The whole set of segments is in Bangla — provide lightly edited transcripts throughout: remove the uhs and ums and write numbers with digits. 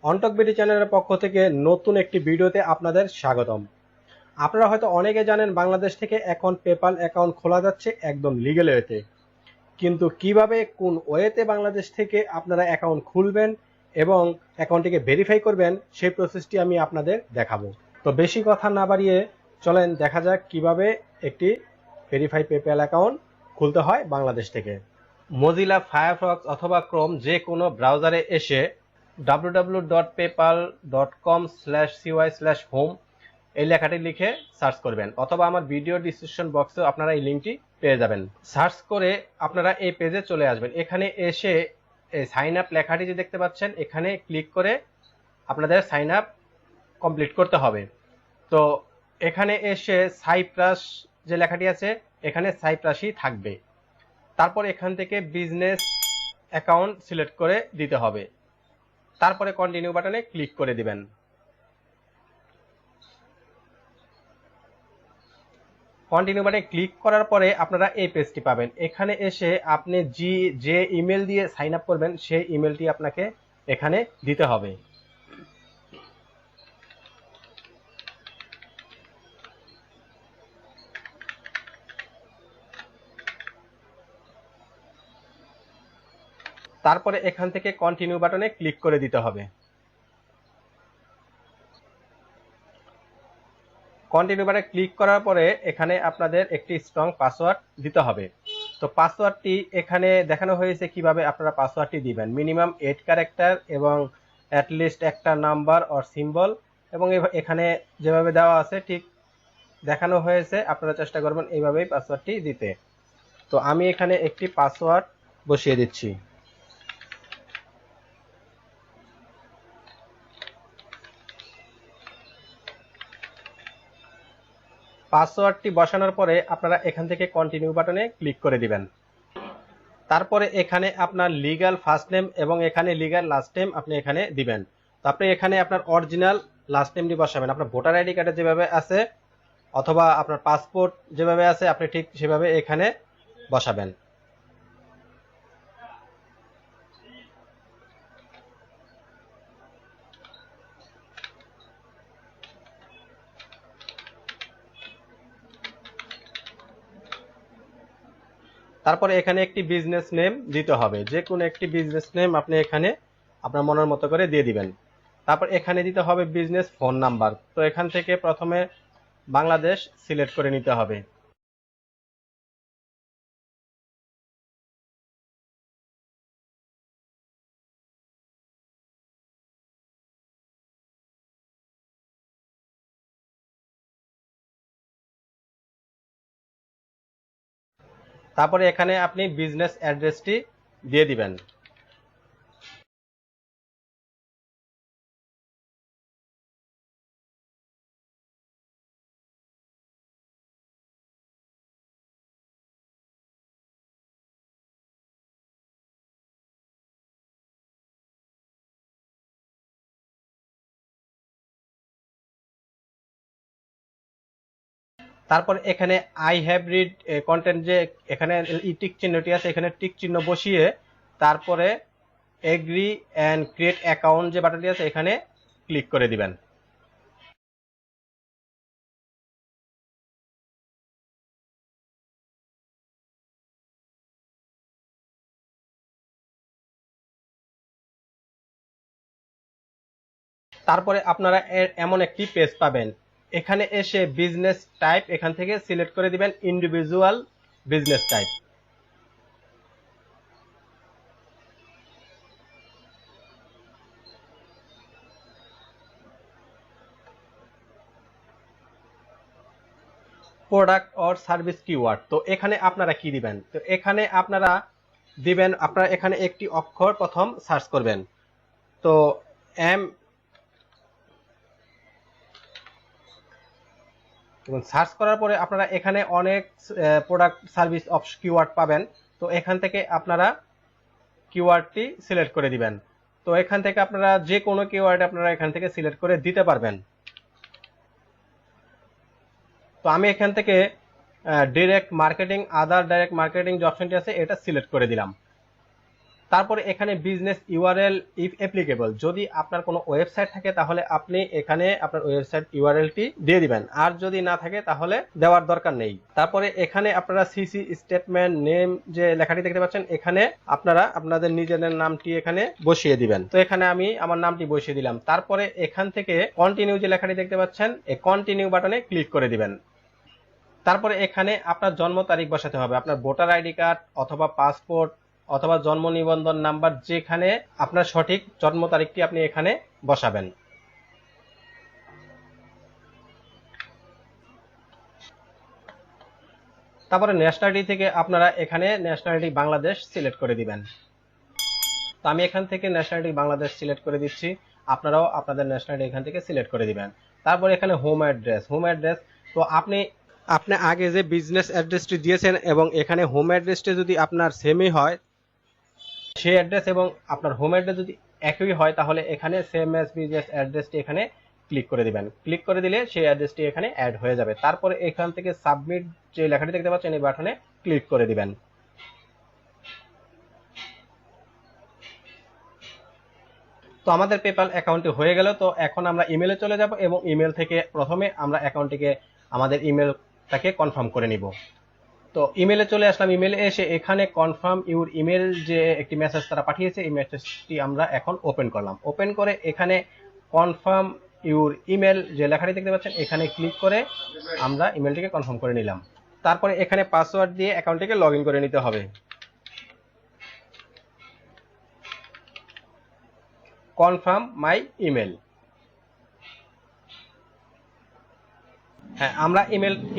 অনটক বিডি চ্যানেলের পক্ষ থেকে নতুন একটি ভিডিওতে আপনাদের স্বাগতম। আপনারা হয়তো অনেকে জানেন বাংলাদেশ থেকে এখন পেপাল অ্যাকাউন্ট খোলা যাচ্ছে একদম লিগ্যাল ওয়েতে, কিন্তু কিভাবে কোন ওয়েতে বাংলাদেশ থেকে আপনারা অ্যাকাউন্ট খুলবেন এবং অ্যাকাউন্টটিকে ভেরিফাই করবেন সেই প্রসেসটি আমি আপনাদের দেখাবো। তো বেশি কথা না বাড়িয়ে চলেন দেখা যাক কিভাবে একটি ভেরিফাই পেপ্যাল অ্যাকাউন্ট খুলতে হয় বাংলাদেশ থেকে। মজিলা ফায়ারফক্স অথবা ক্রোম যে কোনো ব্রাউজারে এসে www.paypal.com/cy/home এই লেখাটি লিখে সার্চ করবেন, অথবা আমার ভিডিও ডিসক্রিপশন বক্সেও আপনারা এই লিঙ্কটি পেয়ে যাবেন। সার্চ করে আপনারা এই পেজে চলে আসবেন। এখানে এসে এই সাইন আপ লেখাটি যে দেখতে পাচ্ছেন এখানে ক্লিক করে আপনাদের সাইন আপ কমপ্লিট করতে হবে। তো এখানে এসে সাইপ্রাস যে লেখাটি আছে এখানে সাইপ্রাসই থাকবে। তারপর এখান থেকে বিজনেস অ্যাকাউন্ট সিলেক্ট করে দিতে হবে। তারপরে কন্টিনিউ বাটনে ক্লিক করে দিবেন। কন্টিনিউ বাটনে ক্লিক করার পরে আপনারা এই পেজটি পাবেন। এখানে এসে আপনি যে ইমেল দিয়ে সাইন আপ করবেন সেই ইমেলটি আপনাকে এখানে দিতে হবে। তারপরে এখান থেকে কন্টিনিউ বাটনে ক্লিক করে দিতে হবে। কন্টিনিউ বাটনে ক্লিক করার পরে এখানে আপনাদের একটি স্ট্রং পাসওয়ার্ড দিতে হবে। তো পাসওয়ার্ডটি এখানে দেখানো হয়েছে কিভাবে আপনারা পাসওয়ার্ডটি দিবেন। মিনিমাম 8 ক্যারেক্টার এবং অ্যাটলিস্ট একটা নাম্বার অর সিম্বল, এবং এখানে যেভাবে দেওয়া আছে ঠিক দেখানো হয়েছে, আপনারা চেষ্টা করবেন এইভাবেই পাসওয়ার্ডটি দিতে। তো আমি এখানে একটি পাসওয়ার্ড বসিয়ে দিচ্ছি। পাসওয়ার্ডটি বসানোর পরে আপনারা এখান থেকে কন্টিনিউ বাটনে ক্লিক করে দিবেন। তারপরে এখানে আপনার লিগ্যাল ফার্স্ট নেম এবং এখানে লিগ্যাল লাস্ট নেম আপনি এখানে দিবেন। তো আপনি এখানে আপনার অরিজিনাল লাস্ট নেমটি বসাবেন, আপনার ভোটার আইডি কার্ডে যেভাবে আছে অথবা আপনার পাসপোর্ট যেভাবে আছে আপনি ঠিক সেভাবে এখানে বসাবেন। তারপরে এখানে একটি বিজনেস নেম দিতে হবে, যে কোনো একটি বিজনেস নেম আপনি এখানে আপনার মনের মতো করে দিয়ে দিবেন। তারপর এখানে দিতে হবে বিজনেস ফোন নাম্বার। তো এখান থেকে প্রথমে বাংলাদেশ সিলেক্ট করে নিতে হবে। তারপরে এখানে আপনি বিজনেস অ্যাড্রেসটি দিয়ে দিবেন। তারপর এখানে আই হ্যাভ রিড কন্টেন্ট যে এখানে টিক চিহ্নটি আছে এখানে টিক চিহ্ন বসিয়ে তারপরে এগ্রি অ্যান্ড ক্রিয়েট অ্যাকাউন্ট যে বাটনটি আছে এখানে ক্লিক করে দিবেন। তারপরে আপনারা এমন একটি পেজ পাবেন। এখানে এসে বিজনেস টাইপ এখান থেকে সিলেক্ট করে দিবেন individual business type. Product or service keyword, তো এখানে আপনারা কি দিবেন? তো এখানে আপনারা দিবেন, আপনারা এখানে একটি অক্ষর প্রথম সার্চ করবেন। তো এম এবং সার্চ করার পরে আপনারা এখানে অনেক প্রোডাক্ট সার্ভিস অফ কিওয়ার্ড পাবেন। তো এখান থেকে আপনারা কিওয়ার্ডটি সিলেক্ট করে দিবেন। তো এখান থেকে আপনারা যে কোনো কিওয়ার্ড আপনারা এখান থেকে সিলেক্ট করে দিতে পারবেন। তো আমি এখান থেকে ডিরেক্ট মার্কেটিং, আদার ডাইরেক্ট মার্কেটিং যে অপশনটি আছে এটা সিলেক্ট করে দিলাম। তারপরে এখানে বিজনেস ইউআরএল ইফ অ্যাপ্লিকেবল, যদি আপনার কোনো ওয়েবসাইট থাকে তাহলে আপনি এখানে আপনার ওয়েবসাইট ইউআরএলটি দিয়ে দিবেন, আর যদি না থাকে তাহলে দেওয়ার দরকার নেই। তারপরে এখানে আপনারা সিসি স্টেটমেন্ট নেম যে লেখাটি দেখতে পাচ্ছেন, এখানে আপনারা আপনাদের নিজেদের নামটি এখানে বসিয়ে দিবেন। তো এখানে আমি আমার নামটি বসিয়ে দিলাম। তারপরে এখান থেকে কন্টিনিউ যে লেখাটি দেখতে পাচ্ছেন, এই কন্টিনিউ বাটনে ক্লিক করে দিবেন। তারপরে এখানে আপনার জন্ম তারিখ বসাতে হবে, আপনার ভোটার আইডি কার্ড অথবা পাসপোর্ট অথবা জন্ম নিবন্ধন নাম্বার, যেখানে আপনার সঠিক জন্ম তারিখটি আপনি এখানে বসাবেন। তারপরে ন্যাশনালিটি থেকে আপনারা এখানে ন্যাশনালিটি বাংলাদেশ সিলেক্ট করে দিবেন। তো আমি এখান থেকে ন্যাশনালিটি বাংলাদেশ সিলেক্ট করে দিচ্ছি, আপনারাও আপনাদের ন্যাশনালিটি এখান থেকে সিলেক্ট করে দিবেন। তারপর এখানে হোম অ্যাড্রেস, তো আপনি আগে যে বিজনেস অ্যাড্রেসটি দিয়েছেন এবং এখানে হোম অ্যাড্রেসটি যদি আপনার সেমই হয়, সেই অ্যাড্রেস এবং আপনার হোম অ্যাড্রেস যদি একই হয়, তাহলে এখানে সেম অ্যাজ বিজনেস অ্যাড্রেসটি এখানে ক্লিক করে দিবেন। ক্লিক করে দিলে সেই অ্যাড্রেসটি এখানে অ্যাড হয়ে যাবে। তারপরে এখান থেকে সাবমিট যে লেখাটি দেখতে পাচ্ছেন, এই বাটনে ক্লিক করে দিবেন। তো আমাদের পেপ্যাল অ্যাকাউন্টটি হয়ে গেল। তো এখন আমরা ইমেলে চলে যাব এবং ইমেল থেকে প্রথমে আমরা অ্যাকাউন্টটিকে আমাদের ইমেলটাকে কনফার্ম করে নিব। তো ইমেলে চলে আসলাম। ইমেলে এসে এখানে কনফার্ম ইউর ইমেল যে একটি মেসেজ তারা পাঠিয়েছে, এই মেসেজটি আমরা এখন ওপেন করলাম। ওপেন করে এখানে কনফার্ম ইউর ইমেল যে লেখাটি দেখতে পাচ্ছেন, এখানে ক্লিক করে আমরা ইমেলটিকে কনফার্ম করে নিলাম। তারপরে এখানে পাসওয়ার্ড দিয়ে অ্যাকাউন্টটিকে লগ ইন করে নিতে হবে। কনফার্ম মাই ইমেল, হ্যাঁ আমরা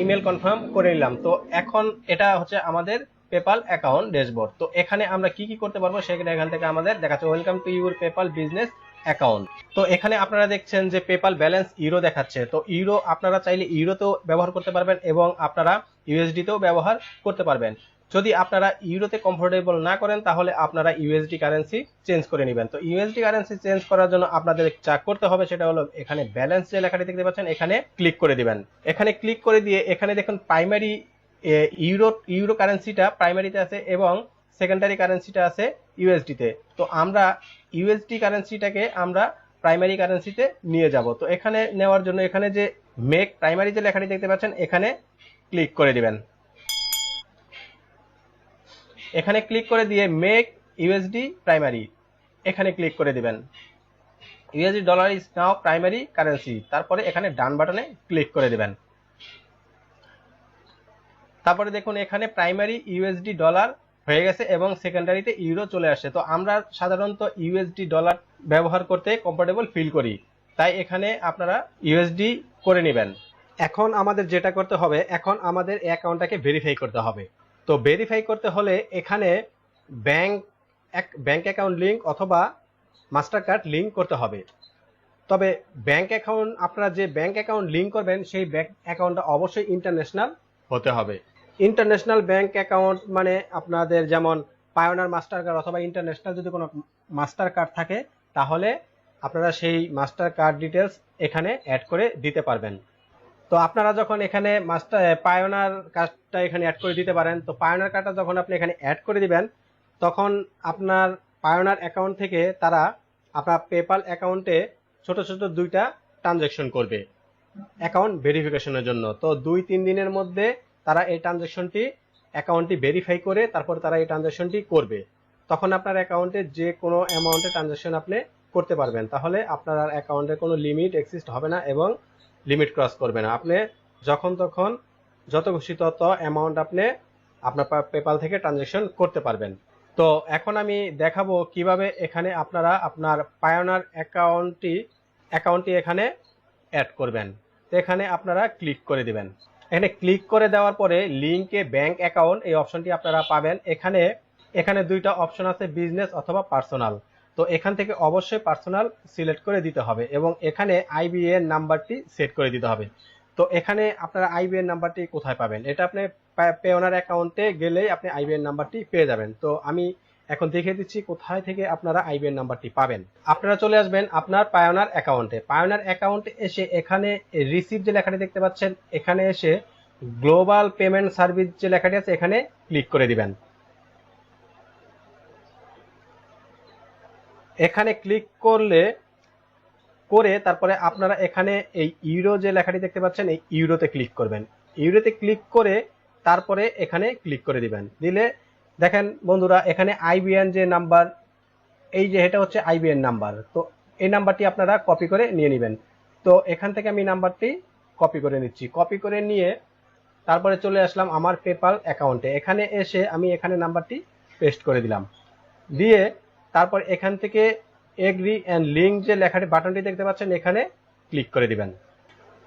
ইমেল কনফার্ম করে নিলাম। তো এখন এটা হচ্ছে আমাদের পেপাল অ্যাকাউন্ট ড্যাশবোর্ড। তো এখানে আমরা কি কি করতে পারবো সেখানে এখান থেকে আমাদের দেখাচ্ছে welcome to your PayPal business account. তো এখানে আপনারা দেখছেন যে পেপাল ব্যালেন্স ইউরো দেখাচ্ছে। তো ইউরো আপনারা চাইলে ইউরোতেও ব্যবহার করতে পারবেন এবং আপনারা ইউএসডিতেও ব্যবহার করতে পারবেন। যদি আপনারা ইউরোতে কমফোর্টেবল না করেন তাহলে আপনারা ইউএসডি কারেন্সি চেঞ্জ করে নেবেন। তো ইউএসডি কারেন্সি চেঞ্জ করার জন্য আপনাদের যা করতে হবে সেটা হলো এখানে ব্যালেন্স যে লেখাটি দেখতে পাচ্ছেন, এখানে ক্লিক করে দিবেন। এখানে ক্লিক করে দিয়ে এখানে দেখুন প্রাইমারি ইউরো কারেন্সিটা প্রাইমারিতে আছে এবং সেকেন্ডারি কারেন্সিটা আছে ইউএসডিতে। তো আমরা ইউএসডি কারেন্সিটাকে আমরা প্রাইমারি কারেন্সিতে নিয়ে যাব। তো এখানে নেওয়ার জন্য এখানে যে মেক প্রাইমারি যে লেখাটি দেখতে পাচ্ছেন, এখানে ক্লিক করে দিবেন। এখানে ক্লিক করে দিয়ে মেক ইউএসডি প্রাইমারি, এখানে ক্লিক করে দিবেন। USD dollar is now primary currency, তারপরে এখানে ডান বাটনে ক্লিক করে দিবেন। তারপরে দেখুন এখানে প্রাইমারি ইউএসডি ডলার হয়ে গেছে এবং সেকেন্ডারিতে ইউরো চলে আসছে। তো আমরা সাধারণত ইউএসডি ডলার ব্যবহার করতে কমফোর্টেবল ফিল করি, তাই এখানে আপনারা ইউএসডি করে নেবেন। এখন আমাদের যেটা করতে হবে, এখন আমাদের অ্যাকাউন্টটাকে ভেরিফাই করতে হবে। তো ভেরিফাই করতে হলে এখানে ব্যাংক অ্যাকাউন্ট লিঙ্ক অথবা মাস্টার কার্ড লিঙ্ক করতে হবে। তবে ব্যাংক অ্যাকাউন্ট আপনারা যে ব্যাংক অ্যাকাউন্ট লিঙ্ক করবেন সেই ব্যাংক অ্যাকাউন্টটা অবশ্যই ইন্টারন্যাশনাল হতে হবে। ইন্টারন্যাশনাল ব্যাংক অ্যাকাউন্ট মানে আপনাদের যেমন পায়োনিয়ার মাস্টার কার্ড অথবা ইন্টারন্যাশনাল যদি কোনো মাস্টার কার্ড থাকে তাহলে আপনারা সেই মাস্টার কার্ড ডিটেলস এখানে অ্যাড করে দিতে পারবেন। তো আপনারা যখন এখানে পায়োনিয়ার কার্ডটা এখানে অ্যাড করে দিতে পারেন। তো পায়োনিয়ার কার্ডটা যখন আপনি এখানে অ্যাড করে দিবেন তখন আপনার পায়োনিয়ার অ্যাকাউন্ট থেকে তারা আপনার পেপাল অ্যাকাউন্টে ছোট ছোট দুইটা ট্রানজ্যাকশন করবে অ্যাকাউন্ট ভেরিফিকেশনের জন্য। তো 2-3 দিনের মধ্যে তারা এই অ্যাকাউন্টটি ভেরিফাই করে তারপর তারা এই ট্রানজ্যাকশনটি করবে। তখন আপনার অ্যাকাউন্টে যে কোনো অ্যামাউন্টের ট্রানজ্যাকশন আপনি করতে পারবেন। তাহলে আপনার অ্যাকাউন্টে কোনো লিমিট এক্সিস্ট হবে না এবং লিমিট ক্রস করবে না। আপনি যখন তখন যত খুশি তত অ্যামাউন্ট আপনি আপনার পেপাল থেকে ট্রানজ্যাকশন করতে পারবেন। তো এখন আমি দেখাবো কিভাবে এখানে আপনারা আপনার পায়োনিয়ার অ্যাকাউন্টটি এখানে অ্যাড করবেন। তো এখানে আপনারা ক্লিক করে দিবেন। এখানে ক্লিক করে দেওয়ার পরে লিঙ্কে ব্যাংক অ্যাকাউন্ট এই অপশনটি আপনারা পাবেন। এখানে দুইটা অপশন আছে, বিজনেস অথবা পার্সোনাল। তো এখান থেকে অবশ্যই পার্সোনাল সিলেক্ট করে দিতে হবে এবং এখানে আইবিএন নাম্বারটি সেট করে দিতে হবে। তো এখানে আপনারা আইবিএন নাম্বারটি কোথায় পাবেন, এটা আপনি পায়োনিয়ার অ্যাকাউন্টে গেলেই আপনি আইবিএন নাম্বারটি পেয়ে যাবেন। তো আমি এখন দেখিয়ে দিচ্ছি কোথায় থেকে আপনারা আইবিএন নাম্বারটি পাবেন। আপনারা চলে আসবেন আপনার পায়োনিয়ার অ্যাকাউন্টে এসে এখানে রিসিভ যে লেখাটি দেখতে পাচ্ছেন, এখানে এসে গ্লোবাল পেমেন্ট সার্ভিস যে লেখাটি আছে এখানে ক্লিক করে দিবেন। এখানে ক্লিক করলে করে তারপরে আপনারা এখানে এই ইউরো যে লেখাটি দেখতে পাচ্ছেন এই ইউরোতে ক্লিক করবেন। ইউরোতে ক্লিক করে তারপরে এখানে ক্লিক করে দিবেন। দিলে দেখেন বন্ধুরা এখানে আইবিএন যে নাম্বার, এই যে এটা হচ্ছে আইবিএন নাম্বার, তো এই নাম্বারটি আপনারা কপি করে নিয়ে নেবেন। তো এখান থেকে আমি নাম্বারটি কপি করে নিচ্ছি। কপি করে নিয়ে তারপরে চলে আসলাম আমার পেপাল অ্যাকাউন্টে। এখানে এসে আমি এখানে নাম্বারটি পেস্ট করে দিলাম। দিয়ে তারপর এখান থেকে এগ্রি অ্যান্ড লিঙ্ক যে লেখাটি বাটনটি দেখতে পাচ্ছেন এখানে ক্লিক করে দিবেন।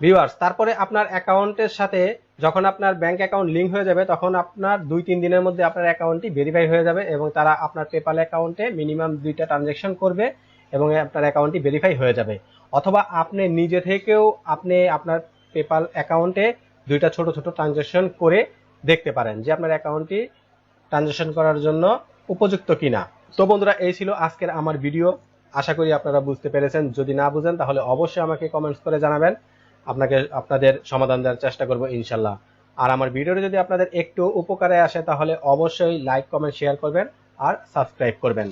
ভিউয়ার্স, তারপরে আপনার অ্যাকাউন্টের সাথে যখন আপনার ব্যাংক অ্যাকাউন্ট লিঙ্ক হয়ে যাবে তখন আপনার 2-3 দিনের মধ্যে আপনার অ্যাকাউন্টটি ভেরিফাই হয়ে যাবে এবং তারা আপনার পেপাল অ্যাকাউন্টে মিনিমাম 2টা ট্রানজ্যাকশন করবে এবং আপনার অ্যাকাউন্টটি ভেরিফাই হয়ে যাবে। অথবা আপনি নিজে থেকেও আপনি আপনার পেপাল অ্যাকাউন্টে 2টা ছোট ছোট ট্রানজ্যাকশন করে দেখতে পারেন যে আপনার অ্যাকাউন্টটি ট্রানজ্যাকশন করার জন্য উপযুক্ত কিনা। তো বন্ধুরা, এই ছিল আজকের আমার ভিডিও। আশা করি আপনারা বুঝতে পেরেছেন। যদি না বুঝেন তাহলে অবশ্যই আমাকে কমেন্টস করে জানাবেন, আপনাদের সমাধান দেওয়ার চেষ্টা করব ইনশাল্লাহ। আর আমার ভিডিওটি যদি আপনাদের একটু উপকারে আসে তাহলে অবশ্যই লাইক, কমেন্ট, শেয়ার করবেন আর সাবস্ক্রাইব করবেন।